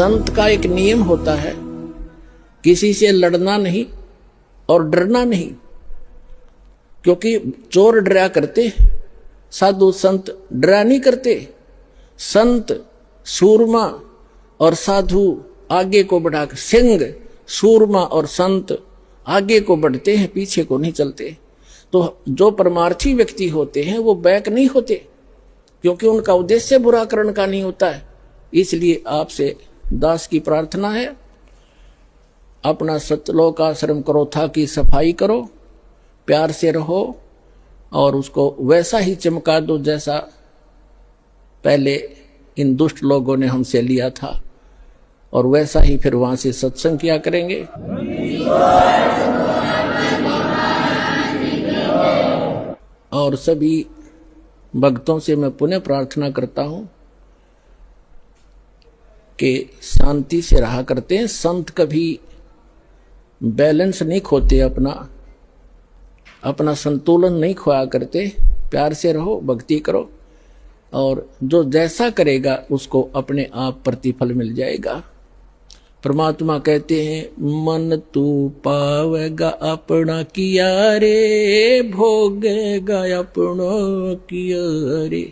संत का एक नियम होता है, किसी से लड़ना नहीं और डरना नहीं, क्योंकि चोर डरा करते, साधु संत डरा नहीं करते। संत सूरमा और साधु आगे को बढ़ाकर, सिंह सूरमा और संत आगे को बढ़ते हैं, पीछे को नहीं चलते। तो जो परमार्थी व्यक्ति होते हैं वो बैक नहीं होते, क्योंकि उनका उद्देश्य बुरा करने का नहीं होता है। इसलिए आपसे दास की प्रार्थना है, अपना सतलोक आश्रम क्रोथा की सफाई करो, प्यार से रहो और उसको वैसा ही चमका दो जैसा पहले इन दुष्ट लोगों ने हमसे लिया था, और वैसा ही फिर वहां से सत्संग किया करेंगे। और सभी भक्तों से मैं पुनः प्रार्थना करता हूं कि शांति से रहा करते हैं। संत कभी बैलेंस नहीं खोते, अपना संतुलन नहीं खोया करते। प्यार से रहो, भक्ति करो, और जो जैसा करेगा उसको अपने आप प्रतिफल मिल जाएगा। परमात्मा कहते हैं, मन तू पावेगा अपना किया रे, भोगेगा अपना किया रे।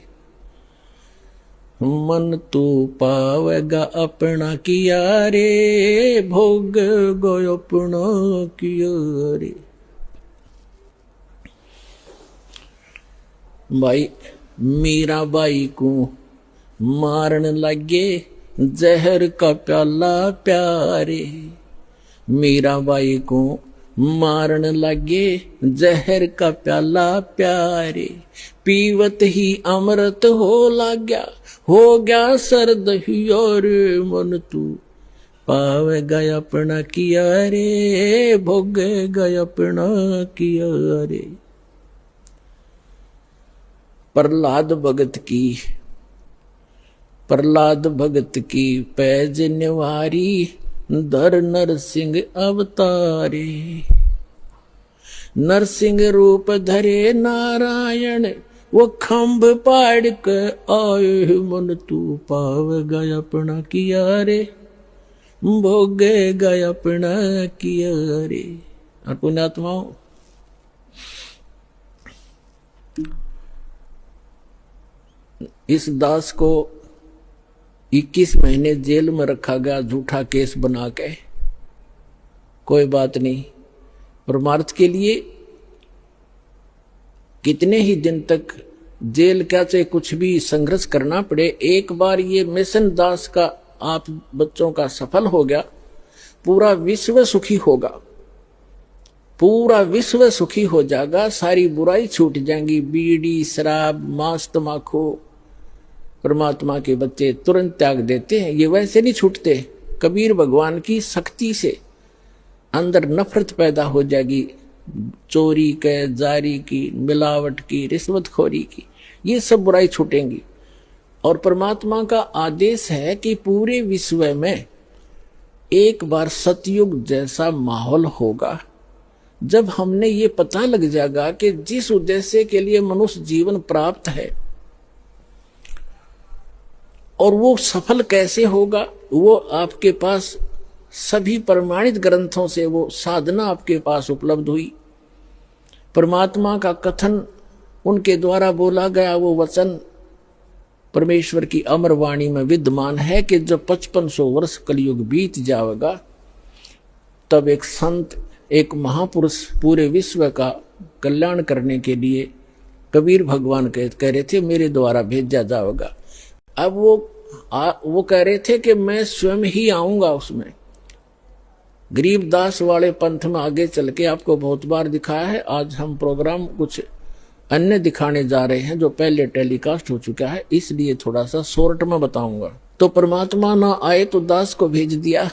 मन तू पावेगा अपना किया रे, भोगेगा अपना किया रे। भाई मीरा बाई को मारन लगे जहर का प्याला प्यारे, मीरा बाई को मारन लगे जहर का प्याला प्यारे। पीवत ही अमृत हो गया सर्द हियोर, मन तू पावेगा अपना किया रे, भोगेगा अपना किया रे। प्रहलाद भगत की पैज निवारी, धर नरसिंह अवतारे। नरसिंह रूप धरे नारायण, वो खंभ पाड़ के आए, मन तू पावेगा अपना किया रे, भोगेगा अपना किया रे। और पुण्यात्माओं, इस दास को 21 महीने जेल में रखा गया, झूठा केस बना के। कोई बात नहीं, परमार्थ के लिए कितने ही दिन तक जेल क्या चाहे कुछ भी संघर्ष करना पड़े, एक बार ये मिशन दास का आप बच्चों का सफल हो गया, पूरा विश्व सुखी होगा, पूरा विश्व सुखी हो जाएगा। सारी बुराई छूट जाएंगी, बीड़ी शराब मांस तमाकू परमात्मा के बच्चे तुरंत त्याग देते हैं, ये वैसे नहीं छूटते। कबीर भगवान की शक्ति से अंदर नफरत पैदा हो जाएगी, चोरी के, जारी की, मिलावट की, रिश्वतखोरी की, ये सब बुराई छूटेंगी। और परमात्मा का आदेश है कि पूरे विश्व में एक बार सतयुग जैसा माहौल होगा, जब हमने ये पता लग जाएगा कि जिस उद्देश्य के लिए मनुष्य जीवन प्राप्त है और वो सफल कैसे होगा, वो आपके पास सभी प्रमाणित ग्रंथों से वो साधना आपके पास उपलब्ध हुई। परमात्मा का कथन उनके द्वारा बोला गया वो वचन परमेश्वर की अमर वाणी में विद्यमान है कि जब 5500 वर्ष कलयुग बीत जाएगा, तब एक संत, एक महापुरुष पूरे विश्व का कल्याण करने के लिए कबीर भगवान कह रहे थे मेरे द्वारा भेजा जाएगा। अब वो कह रहे थे कि मैं स्वयं ही आऊंगा उसमें। गरीबदास वाले पंथ में आगे चल के आपको बहुत बार दिखाया है। आज हम प्रोग्राम कुछ अन्य दिखाने जा रहे हैं जो पहले टेलीकास्ट हो चुका है, इसलिए थोड़ा सा शॉर्ट में बताऊंगा। तो परमात्मा ना आए तो दास को भेज दिया,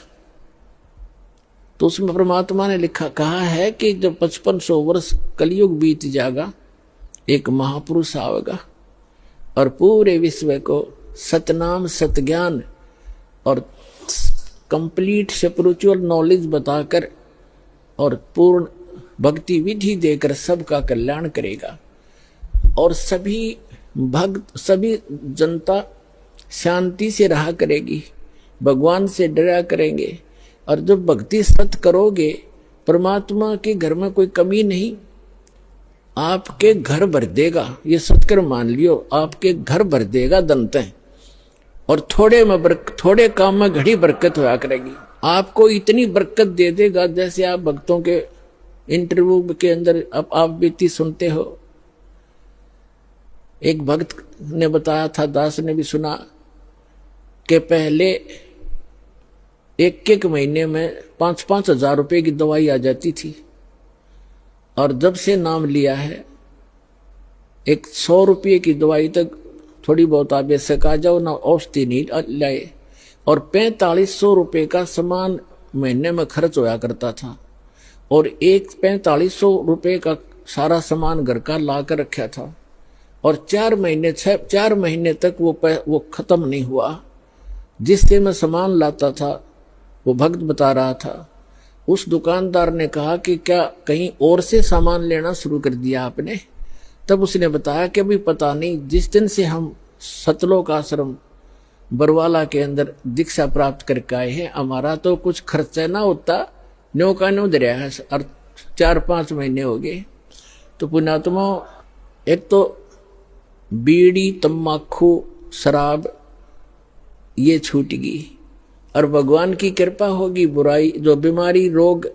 तो उसमें परमात्मा ने कहा है कि जब 5500 वर्ष कलयुग बीत जाएगा, एक महापुरुष आएगा और पूरे विश्व को सतनाम सतज्ञान और कंप्लीट स्पिरिचुअल नॉलेज बताकर और पूर्ण भक्ति विधि देकर सबका कल्याण करेगा। और सभी भक्त, सभी जनता शांति से रहा करेगी, भगवान से डरा करेंगे। और जब भक्ति सत करोगे, परमात्मा के घर में कोई कमी नहीं, आपके घर भर देगा। ये सत्कर मान लियो, आपके घर भर देगा दंतें। और थोड़े काम में घड़ी बरकत हुआ करेगी। आपको इतनी बरकत दे देगा जैसे आप भक्तों के इंटरव्यू के अंदर अब आप बीती सुनते हो। एक भक्त ने बताया था, दास ने भी सुना, कि पहले एक महीने में 5-5 हजार रुपए की दवाई आ जाती थी, और जब से नाम लिया है 100 रुपये की दवाई तक थोड़ी बहुत आवश्यक आ जाओ ना, औषधि नहीं लाए। और 4500 रुपये का सामान महीने में खर्च होया करता था, और 4500 रुपये का सारा सामान घर का ला कर रखा था। और 4 महीने तक वो खत्म नहीं हुआ। जिससे मैं सामान लाता था, वो भक्त बता रहा था, उस दुकानदार ने कहा कि क्या कहीं और से सामान लेना शुरू कर दिया आपने? तब उसने बताया कि अभी पता नहीं, जिस दिन से हम सतलोक आश्रम बरवाला के अंदर दीक्षा प्राप्त करके आए हैं, हमारा तो कुछ खर्चा ना होता, न्यो का न्यो दरिया है। और 4-5 महीने हो गए। तो पुण्यात्मा, एक तो बीड़ी, तम्बाकू, शराब ये छूट गई, और भगवान की कृपा होगी, बुराई जो बीमारी रोग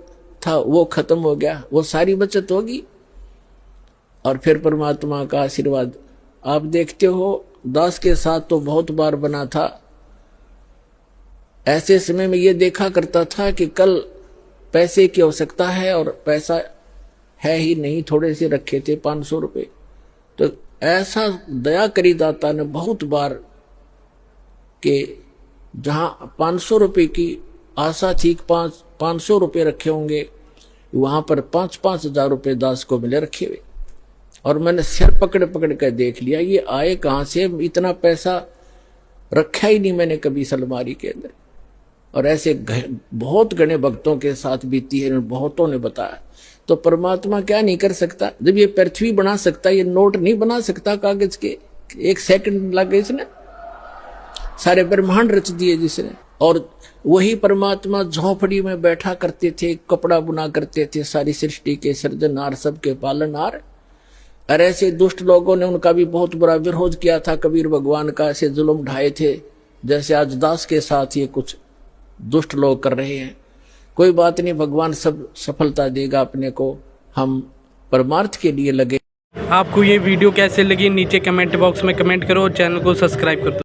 था वो खत्म हो गया, वो सारी बचत होगी। और फिर परमात्मा का आशीर्वाद आप देखते हो। दास के साथ तो बहुत बार बना था। ऐसे समय में ये देखा करता था कि कल पैसे की आवश्यकता है और पैसा है ही नहीं, थोड़े से रखे थे 500 रुपये। तो ऐसा दया करी दाता ने बहुत बार कि जहां 500 रुपये की आशा थी, 500 रुपये रखे होंगे, वहां पर 5-5 हजार रुपये दास को मिले रखे हुए। और मैंने सिर पकड़ पकड़ कर देख लिया, ये आए कहां से, इतना पैसा रखा ही नहीं मैंने कभी इस अलमारी के अंदर। और ऐसे बहुत गणे भक्तों के साथ बीती है, बहुतों ने बताया। तो परमात्मा क्या नहीं कर सकता? जब ये पृथ्वी बना सकता, ये नोट नहीं बना सकता कागज के? 1 सेकंड लगे इसने, सारे ब्रह्मांड रच दिए जिसने। और वही परमात्मा झोंपड़ी में बैठा करते थे, कपड़ा बुना करते थे, सारी सृष्टि के सृजनहार, सबके पालनहार। और ऐसे दुष्ट लोगों ने उनका भी बहुत बुरा विरोध किया था, कबीर भगवान का ऐसे जुल्म ढाए थे, जैसे आज दास के साथ ये कुछ दुष्ट लोग कर रहे हैं। कोई बात नहीं, भगवान सब सफलता देगा अपने को, हम परमार्थ के लिए लगे। आपको ये वीडियो कैसे लगी नीचे कमेंट बॉक्स में कमेंट करो और चैनल को सब्सक्राइब कर दो।